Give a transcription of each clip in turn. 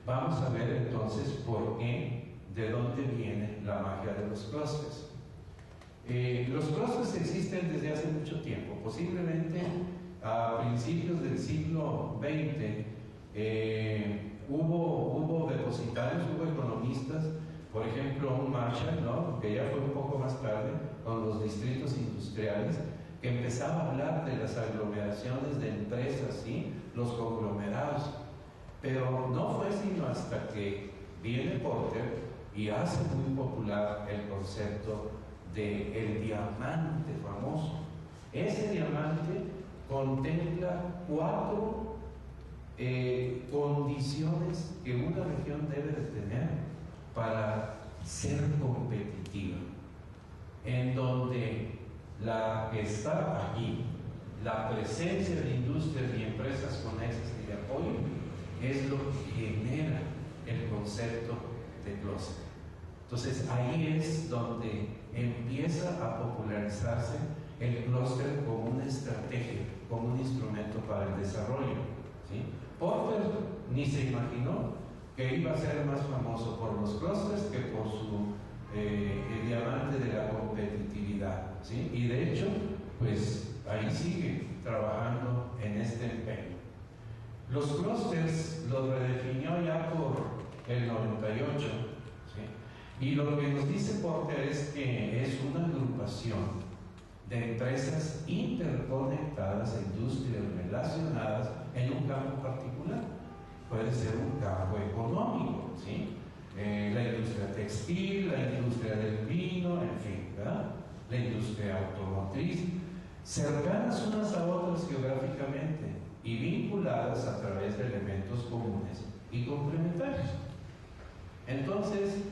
Vamos a ver entonces por qué, de dónde viene la magia de los clústeres. Los clústeres existen desde hace mucho tiempo, posiblemente a principios del siglo XX. Hubo depositarios, hubo economistas, por ejemplo un Marshall, ¿no?, que ya fue un poco más tarde, con los distritos industriales, que empezaba a hablar de las aglomeraciones de empresas, ¿sí?, los conglomerados. Pero no fue sino hasta que viene Porter y hace muy popular el concepto del diamante famoso. Ese diamante contempla 4 condiciones que una región debe de tener para ser competitiva, en donde la que está allí, la presencia de industrias y empresas conexas y de apoyo, es lo que genera el concepto de clúster. Entonces ahí es donde empieza a popularizarse el clúster como una estrategia, como un instrumento para el desarrollo, ¿sí? Porter ni se imaginó que iba a ser más famoso por los clústeres que por su el diamante de la competitividad, ¿sí? Y de hecho, pues ahí sigue trabajando en este empeño. Los clústeres los redefinió ya por el 98, ¿sí? Y lo que nos dice Porter es que es una agrupación de empresas interconectadas, industrias relacionadas en un campo particular. Puede ser un campo económico, ¿sí? La industria textil, la industria del vino, en fin, ¿verdad?, la industria automotriz, cercanas unas a otras geográficamente y vinculadas a través de elementos comunes y complementarios. Entonces,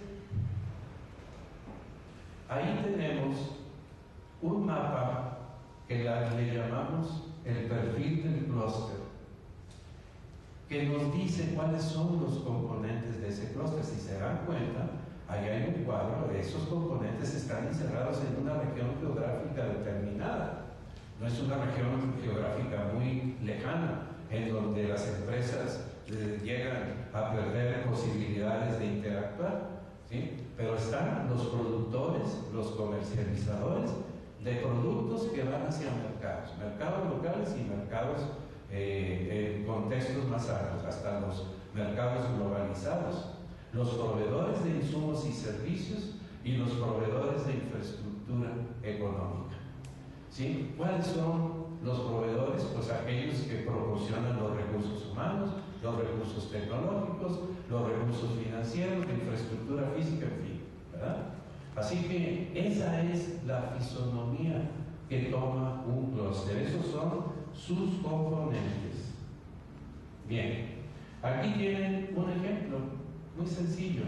ahí tenemos un mapa que le llamamos el perfil del clúster, que nos dice cuáles son los componentes de ese clúster. Si se dan cuenta, ahí hay un cuadro, esos componentes están encerrados en una región geográfica determinada. No es una región geográfica muy lejana, en donde las empresas llegan a perder posibilidades de interactuar, ¿sí? Pero están los productores, los comercializadores de productos que van hacia mercados locales y mercados en contextos más amplios, hasta los mercados globalizados, los proveedores de insumos y servicios y los proveedores de infraestructura económica, ¿sí? ¿Cuáles son los proveedores? Pues aquellos que proporcionan los recursos humanos, los recursos tecnológicos, los recursos financieros, la infraestructura física, en fin, ¿verdad? Así que esa es la fisonomía que toma un clúster. Esos son sus componentes. Bien, aquí tienen un ejemplo muy sencillo.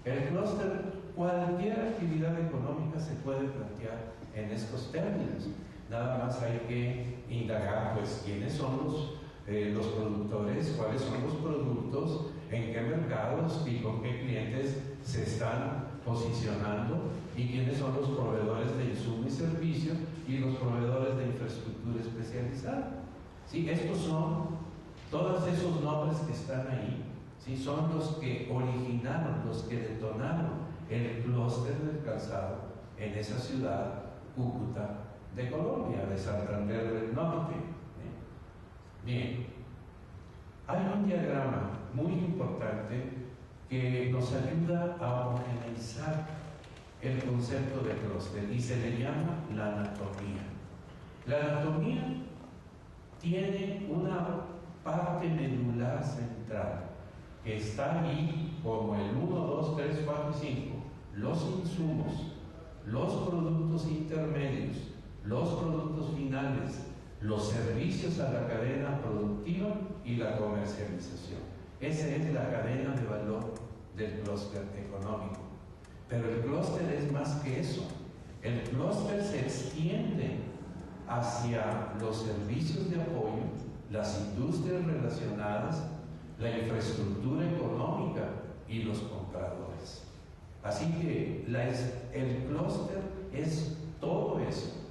El clúster, cualquier actividad económica se puede plantear en estos términos. Nada más hay que indagar, pues, quiénes son los productores, cuáles son los productos, en qué mercados y con qué clientes se están posicionando, y quiénes son los proveedores de insumo y servicio y los proveedores de infraestructura especializada. ¿Sí? Estos son, todos esos nombres que están ahí, ¿sí?, son los que originaron, los que detonaron el clúster del calzado en esa ciudad, Cúcuta de Colombia, de Santander del Norte. Bien, hay un diagrama muy importante que nos ayuda a homogeneizar el concepto de clúster y se le llama la anatomía. La anatomía tiene una parte medular central que está ahí como el 1, 2, 3, 4 y 5, los insumos, los productos intermedios, los productos finales, los servicios a la cadena productiva y la comercialización. Esa es la cadena de valor del clúster económico. Pero el clúster es más que eso. El clúster se extiende hacia los servicios de apoyo, las industrias relacionadas, la infraestructura económica y los compradores. Así que el clúster es todo eso.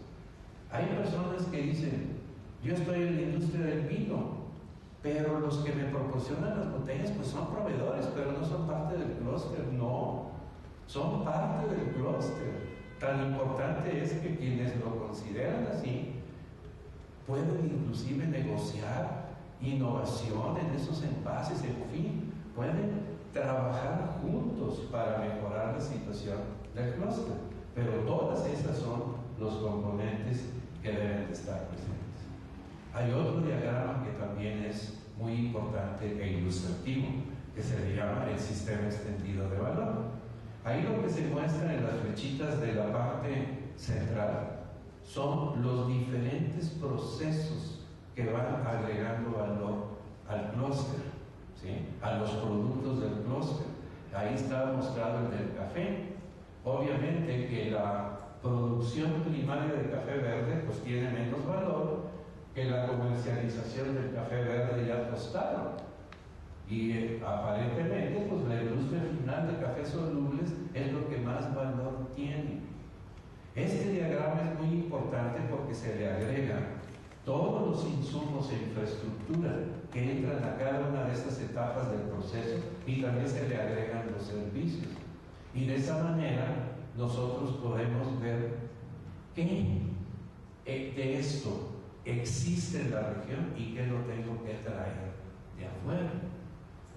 Hay personas que dicen, yo estoy en la industria del vino, pero los que me proporcionan las botellas pues son proveedores, pero no son parte del clúster. No, son parte del clúster. Tan importante es que quienes lo consideran así pueden inclusive negociar innovación en esos envases, en fin, pueden trabajar juntos para mejorar la situación del clúster. Pero todas esas son los componentes que deben de estar presentes. Hay otro diagrama que también es muy importante e ilustrativo, que se le llama el sistema extendido de valor. Ahí lo que se muestra en las flechitas de la parte central son los diferentes procesos que van agregando valor al clúster, ¿sí? A los productos del clúster. Ahí está mostrado el del café. Obviamente que la producción primaria de café verde pues tiene menos valor que la comercialización del café verde ya tostado. Y aparentemente pues la industria final de cafés solubles es lo que más valor tiene. Este diagrama es muy importante porque se le agrega todos los insumos e infraestructura que entran a cada una de estas etapas del proceso, y también se le agregan los servicios. Y de esa manera nosotros podemos ver qué de esto existe en la región y qué lo tengo que traer de afuera.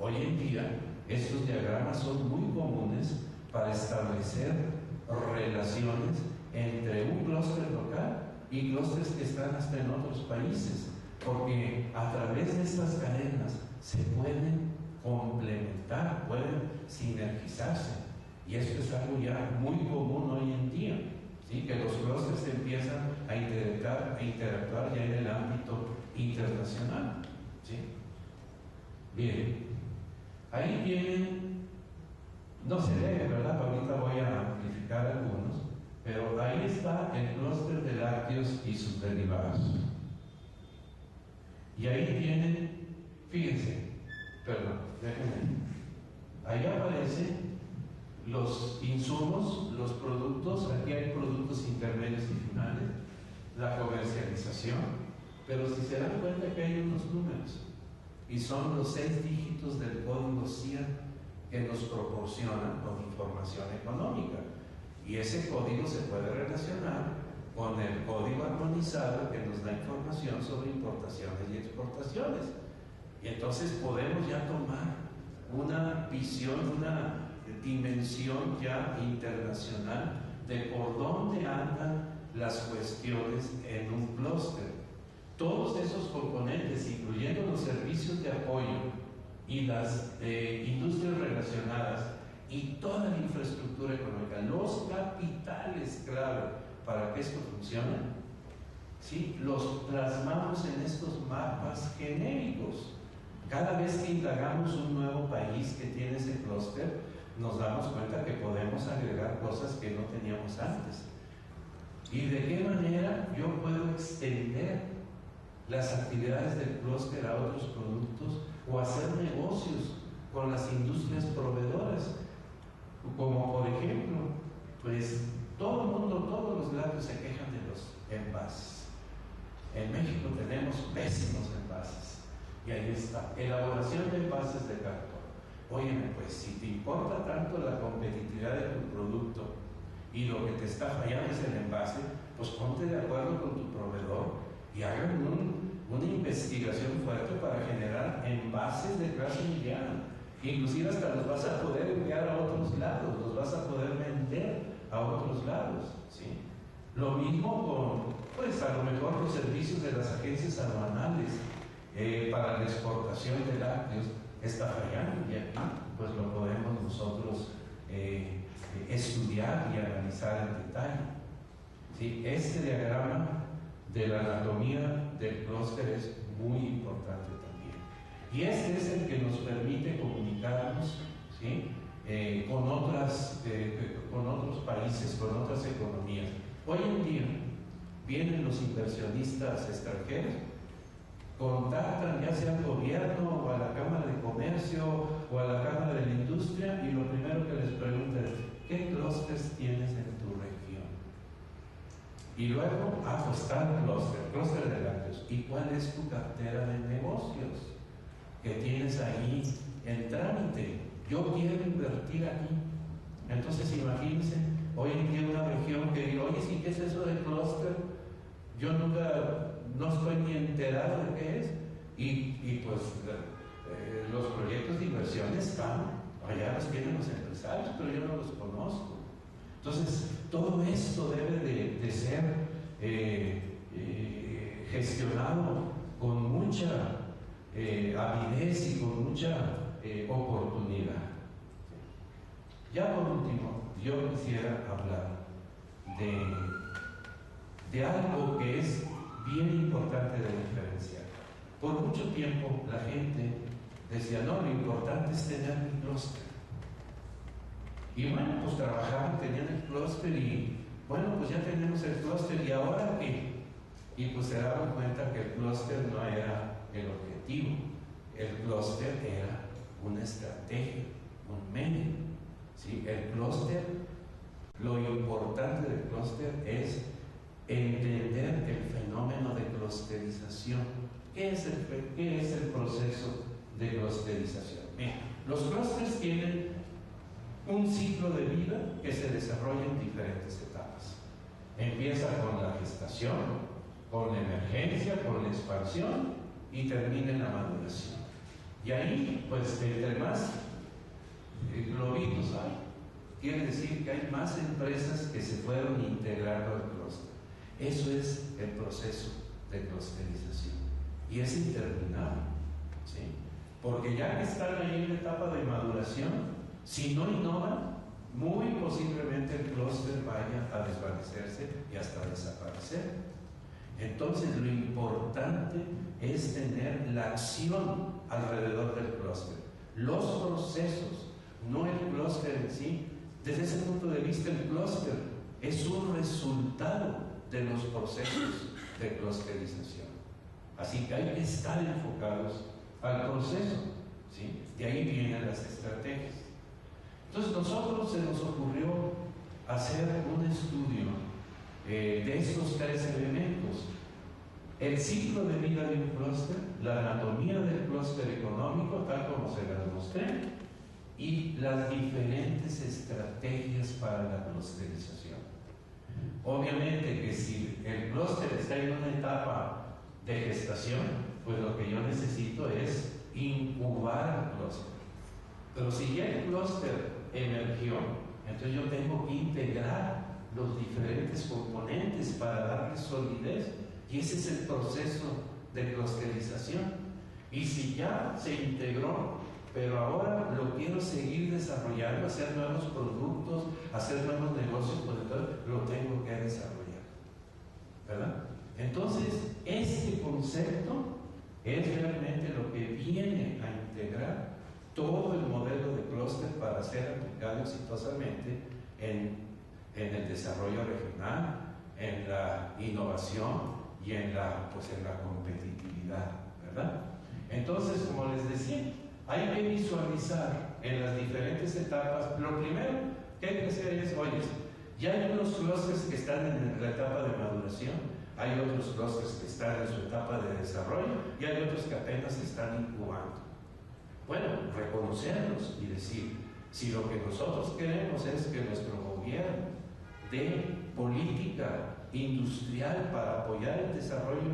Hoy en día estos diagramas son muy comunes para establecer relaciones entre un clúster local y clústeres que están hasta en otros países, porque a través de estas cadenas se pueden complementar, pueden sinergizarse, y esto es algo ya muy común hoy en día, ¿sí? Que los clústeres empiezan a interactuar ya en el ámbito internacional, ¿sí? Bien, ahí tienen, no se lee, ¿verdad? Ahorita voy a amplificar algunos, pero ahí está el clúster de lácteos y sus derivados. Y ahí tienen, fíjense, perdón, déjenme, ahí aparecen los insumos, los productos, aquí hay productos intermedios y finales, la comercialización, pero si se dan cuenta que hay unos números, y son los 6 dígitos del código CIAN que nos proporcionan con información económica. Y ese código se puede relacionar con el código armonizado que nos da información sobre importaciones y exportaciones. Y entonces podemos ya tomar una visión, una dimensión ya internacional de por dónde andan las cuestiones en un clúster. Todos esos componentes, incluyendo los servicios de apoyo y las industrias relacionadas y toda la infraestructura económica, los capitales clave para que esto funcione, ¿sí? Los plasmamos en estos mapas genéricos. Cada vez que indagamos un nuevo país que tiene ese clúster, nos damos cuenta que podemos agregar cosas que no teníamos antes. ¿Y de qué manera yo puedo extender las actividades del clúster a otros productos o hacer negocios con las industrias proveedoras? Como por ejemplo, pues todo el mundo, todos los lácteos se quejan de los envases. En México tenemos pésimos envases. Y ahí está, elaboración de envases de cartón. Óyeme, pues si te importa tanto la competitividad de tu producto y lo que te está fallando es el envase, pues ponte de acuerdo con tu proveedor y hagan una investigación fuerte para generar envases de clase mundial. Inclusive hasta los vas a poder enviar a otros lados, los vas a poder vender a otros lados, ¿sí? Lo mismo con, pues a lo mejor los servicios de las agencias aduanales para la exportación de lácteos está fallando, y aquí pues lo podemos nosotros estudiar y analizar en detalle, ¿sí? Este diagrama de la anatomía del clúster es muy importante también. Y este es el que nos permite comunicarnos, ¿sí? Con otros países, con otras economías. Hoy en día vienen los inversionistas extranjeros, contactan ya sea al gobierno o a la Cámara de Comercio o a la Cámara de la Industria, y lo primero que les preguntan es: ¿qué clústeres tienes en tu región? Y luego, pues está el clúster de lácteos. ¿Y cuál es tu cartera de negocios? que tienes ahí en trámite. Yo quiero invertir aquí. Entonces imagínense, hoy en día una región que diga, oye, sí, ¿qué es eso de clúster? Yo no estoy ni enterado de qué es. Y pues los proyectos de inversión están, allá los tienen los empresarios, pero yo no los conozco. Entonces, todo esto debe de ser gestionado con mucha avidez y con mucha oportunidad. Ya por último, yo quisiera hablar de algo que es bien importante de diferenciar. Por mucho tiempo la gente decía, no, lo importante es tener un clúster. Y bueno, pues trabajaban, tenían el clúster y bueno, pues ya tenemos el clúster, ¿y ahora qué? Y pues se daban cuenta que el clúster no era el objetivo. El clúster era una estrategia, un medio. ¿Sí? El clúster, lo importante del clúster es entender el fenómeno de clusterización. ¿Qué es el proceso de clusterización? Bien, los clústeres tienen un ciclo de vida que se desarrolla en diferentes etapas. Empieza con la gestación, con la emergencia, con la expansión y termina en la maduración. Y ahí, pues, entre más globitos hay, quiere decir que hay más empresas que se fueron integrando al clúster. Eso es el proceso de clusterización. Y es interminable, ¿sí? Porque ya que están ahí en la etapa de maduración, si no innovan, muy posiblemente el clúster vaya a desvanecerse y hasta desaparecer. Entonces, lo importante es tener la acción alrededor del clúster, los procesos, no el clúster en sí. Desde ese punto de vista, el clúster es un resultado de los procesos de clusterización. Así que hay que estar enfocados al proceso, ¿sí? De ahí vienen las estrategias. Entonces, nosotros se nos ocurrió hacer un estudio de estos tres elementos: el ciclo de vida de un clúster, la anatomía del clúster económico, tal como se las mostré, y las diferentes estrategias para la clusterización. Obviamente que si el clúster está en una etapa de gestación, pues lo que yo necesito es incubar el clúster. Pero si ya el clúster emergió, entonces yo tengo que integrar los diferentes componentes para darle solidez, y ese es el proceso de clusterización. Y si ya se integró, pero ahora lo quiero seguir desarrollando, hacer nuevos productos, hacer nuevos negocios, pues entonces lo tengo que desarrollar, ¿verdad? Entonces, este concepto es realmente lo que viene a integrar todo el modelo de clúster para ser aplicado exitosamente en el desarrollo regional, en la innovación y en la competitividad, ¿verdad? Entonces, como les decía, hay que visualizar en las diferentes etapas. Lo primero que hay que hacer es, oye, ya hay unos clústeres que están en la etapa de maduración, hay otros clústeres que están en su etapa de desarrollo y hay otros que apenas se están incubando. Bueno, reconocerlos y decir, si lo que nosotros queremos es que nuestro gobierno dé política industrial para apoyar el desarrollo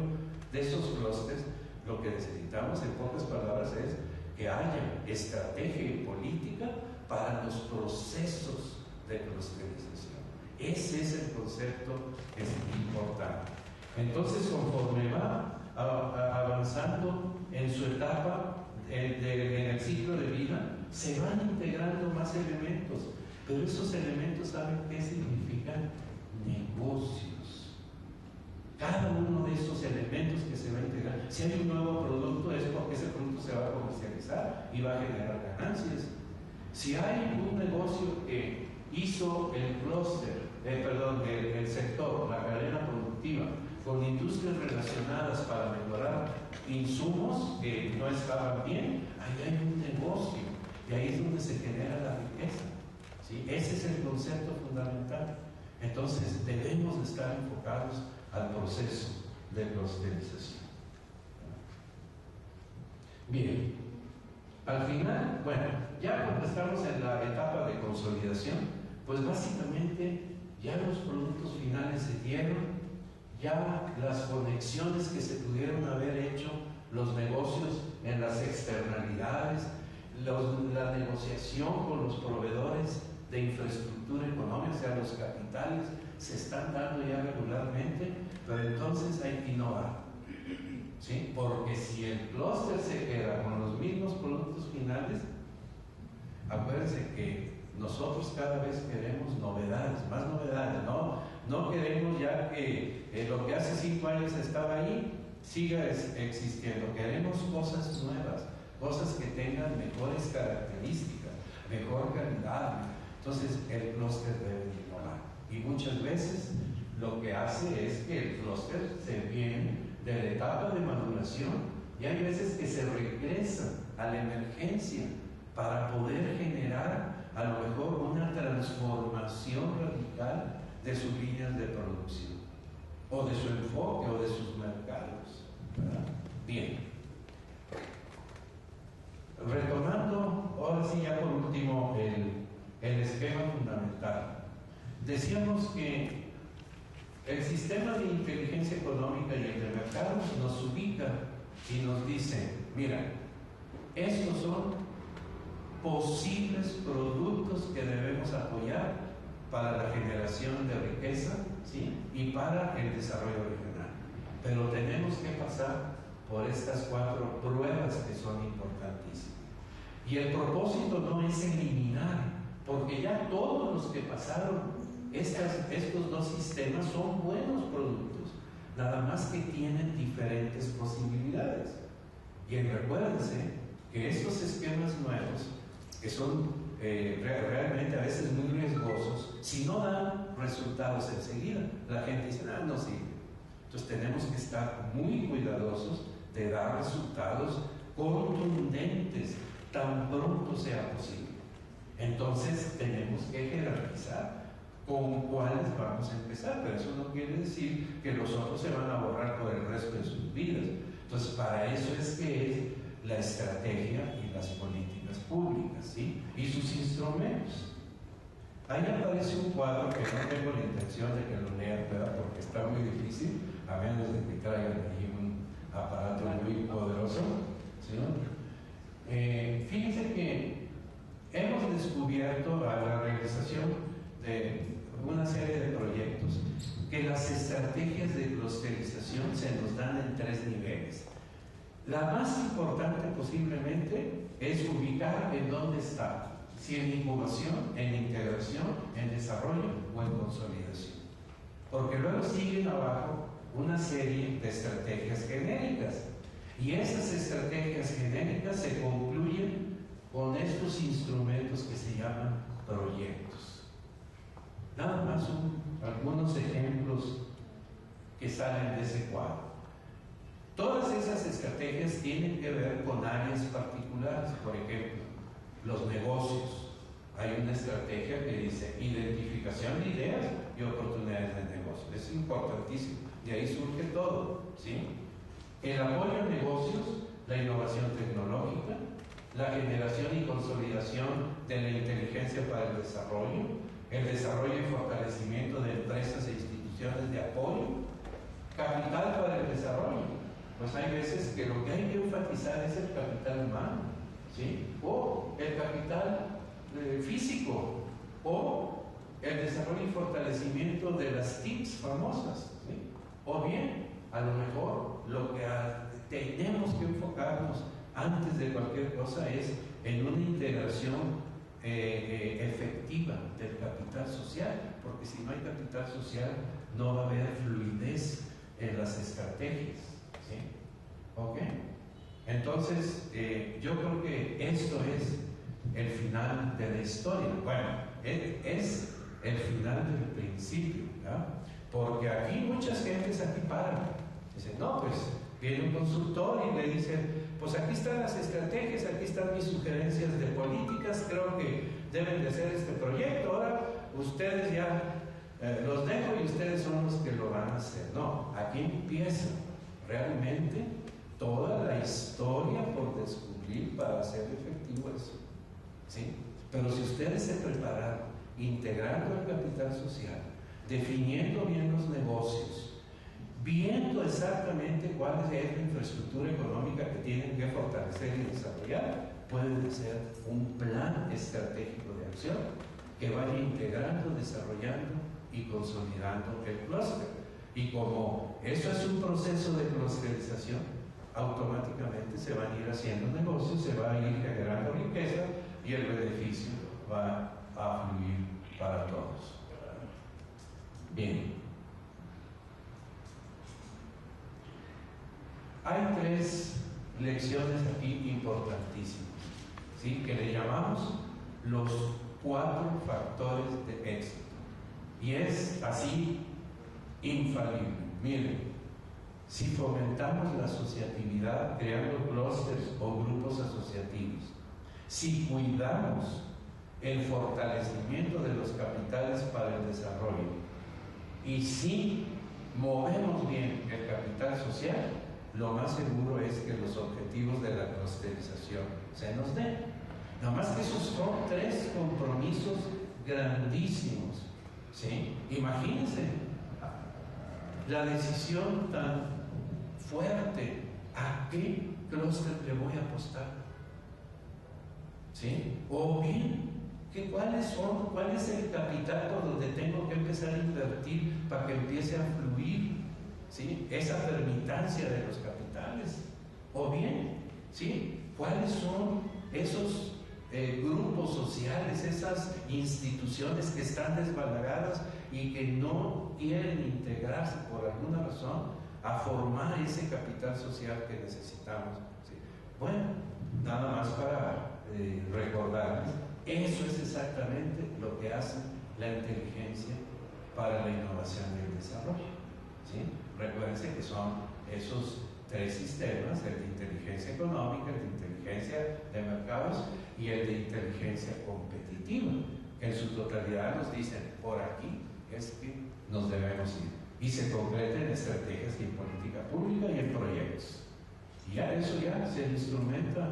de esos clústeres, lo que necesitamos, en pocas palabras, es que haya estrategia y política para los procesos de clusterización. Ese es el concepto que es importante. Entonces, conforme va avanzando en su etapa, en el ciclo de vida, se van integrando más elementos, pero esos elementos, ¿saben qué significan? Negocios. Cada uno de esos elementos que se va a integrar, si hay un nuevo producto, es porque ese producto se va a comercializar y va a generar ganancias. Si hay un negocio que hizo el clúster, el sector, la cadena productiva, con industrias relacionadas para mejorar insumos que no estaban bien, ahí hay un negocio y ahí es donde se genera la riqueza, ¿sí? Ese es el concepto fundamental. Entonces debemos estar enfocados al proceso de clusterización. Bien, Al final, bueno, ya cuando estamos en la etapa de consolidación, pues básicamente ya los productos finales se dieron, ya las conexiones que se pudieron haber hecho, los negocios en las externalidades, la negociación con los proveedores de infraestructura económica, o sea, los capitales, se están dando ya regularmente, pero entonces hay que innovar, ¿sí? Porque si el clúster se queda con los mismos productos finales, acuérdense que nosotros cada vez queremos novedades, más novedades, no queremos ya que lo que hace 5 años estaba ahí siga existiendo, queremos cosas nuevas, cosas que tengan mejores características, mejor calidad. Entonces el clúster debe innovar, y muchas veces lo que hace es que el clúster se viene de la etapa de maduración, y hay veces que se regresa a la emergencia para poder generar a lo mejor una transformación radical de sus líneas de producción, o de su enfoque, o de sus mercados, ¿verdad? Bien, retomando ahora sí ya por último el esquema fundamental. Decíamos que el sistema de inteligencia económica y el de mercados nos ubica y nos dice, mira, estos son posibles productos que debemos apoyar para la generación de riqueza, ¿sí? Y para el desarrollo regional. Pero tenemos que pasar por estas 4 pruebas que son importantísimas. Y el propósito no es eliminar, porque ya todos los que pasaron estos 2 sistemas son buenos productos, nada más que tienen diferentes posibilidades. Y recuérdense que estos esquemas nuevos, que son realmente a veces muy riesgosos, si no dan resultados enseguida, la gente dice, no sirve. Entonces tenemos que estar muy cuidadosos de dar resultados contundentes tan pronto sea posible. Entonces tenemos que jerarquizar con cuáles vamos a empezar, pero eso no quiere decir que los otros se van a borrar por el resto de sus vidas. Entonces para eso es que es la estrategia y las políticas públicas, ¿sí? Y sus instrumentos. Ahí aparece un cuadro que no tengo la intención de que lo lean, ¿verdad? Porque está muy difícil, a menos de que traigan ahí un aparato muy poderoso, ¿sí? Fíjense que hemos descubierto a la realización de una serie de proyectos que las estrategias de clusterización se nos dan en 3 niveles. La más importante posiblemente es ubicar en dónde está, si en incubación, en integración, en desarrollo o en consolidación. Porque luego siguen abajo una serie de estrategias genéricas, y esas estrategias genéricas se concluyen con estos instrumentos que se llaman proyectos. Nada más algunos ejemplos que salen de ese cuadro. Todas esas estrategias tienen que ver con áreas particulares. Por ejemplo, los negocios. Hay una estrategia que dice identificación de ideas y oportunidades de negocio. Es importantísimo. De ahí surge todo, ¿sí? El apoyo a negocios, la innovación tecnológica, la generación y consolidación de la inteligencia para el desarrollo y fortalecimiento de empresas e instituciones de apoyo, capital para el desarrollo. Pues hay veces que lo que hay que enfatizar es el capital humano, ¿sí? O el capital físico, o el desarrollo y fortalecimiento de las TICs famosas, ¿sí? O bien, a lo mejor, lo que tenemos que enfocarnos antes de cualquier cosa es en una integración efectiva del capital social, porque si no hay capital social no va a haber fluidez en las estrategias, ¿sí? ¿Ok? Entonces yo creo que esto es el final de la historia. Bueno, es el final del principio, ¿verdad? Porque aquí muchas gentes aquí paran, dicen, no, pues viene un consultor y le dice, pues aquí están las estrategias, aquí están mis sugerencias de políticas, creo que deben de hacer este proyecto, ahora ustedes ya los dejo y ustedes son los que lo van a hacer. No, aquí empieza realmente toda la historia por descubrir para hacer efectivo eso, ¿sí? Pero si ustedes se prepararon integrando el capital social, definiendo bien los negocios, viendo exactamente cuál es la infraestructura económica que tienen que fortalecer y desarrollar, pueden hacer un plan estratégico de acción que vaya integrando, desarrollando y consolidando el clúster. Y como eso es un proceso de clusterización, automáticamente se van a ir haciendo negocios, se va a ir generando riqueza y el beneficio va a fluir para todos. Bien. Hay 3 lecciones aquí importantísimas, ¿sí? Que le llamamos los 4 factores de éxito. Y es así infalible. Miren, si fomentamos la asociatividad creando clústeres o grupos asociativos, si cuidamos el fortalecimiento de los capitales para el desarrollo y si movemos bien el capital social, lo más seguro es que los objetivos de la clusterización se nos den. Nada más que esos son 3 compromisos grandísimos, ¿sí? Imagínense la decisión tan fuerte: ¿a qué clúster le voy a apostar? ¿Sí? O bien, ¿cuál es el capital por donde tengo que empezar a invertir para que empiece a fluir, ¿sí?, esa permitancia de los capitales? O bien, ¿sí?, ¿cuáles son esos grupos sociales, esas instituciones que están desbalagadas y que no quieren integrarse por alguna razón a formar ese capital social que necesitamos? ¿Sí? Bueno, nada más para recordarles, eso es exactamente lo que hace la inteligencia para la innovación y el desarrollo, ¿sí? Recuérdense que son esos 3 sistemas: el de inteligencia económica, el de inteligencia de mercados y el de inteligencia competitiva, que en su totalidad nos dicen: por aquí es que nos debemos ir, y se concreta en estrategias y en política pública y en proyectos. Y ya eso ya se instrumenta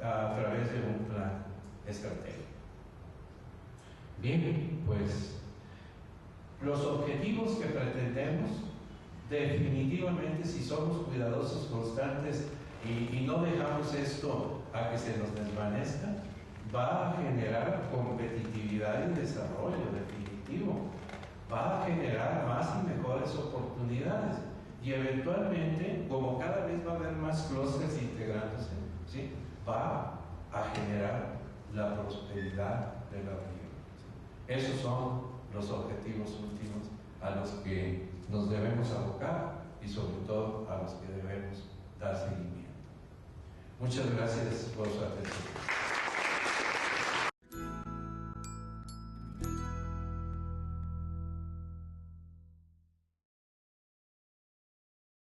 a través de un plan estratégico. Bien, pues los objetivos que pretendemos, definitivamente, si somos cuidadosos, constantes y no dejamos esto a que se nos desvanezca, va a generar competitividad y desarrollo definitivo, va a generar más y mejores oportunidades, y eventualmente, como cada vez va a haber más clústeres integrándose, ¿sí?, va a generar la prosperidad de la región, ¿sí? Esos son los objetivos últimos a los que nos debemos abocar y sobre todo a los que debemos dar seguimiento. Muchas gracias por su atención.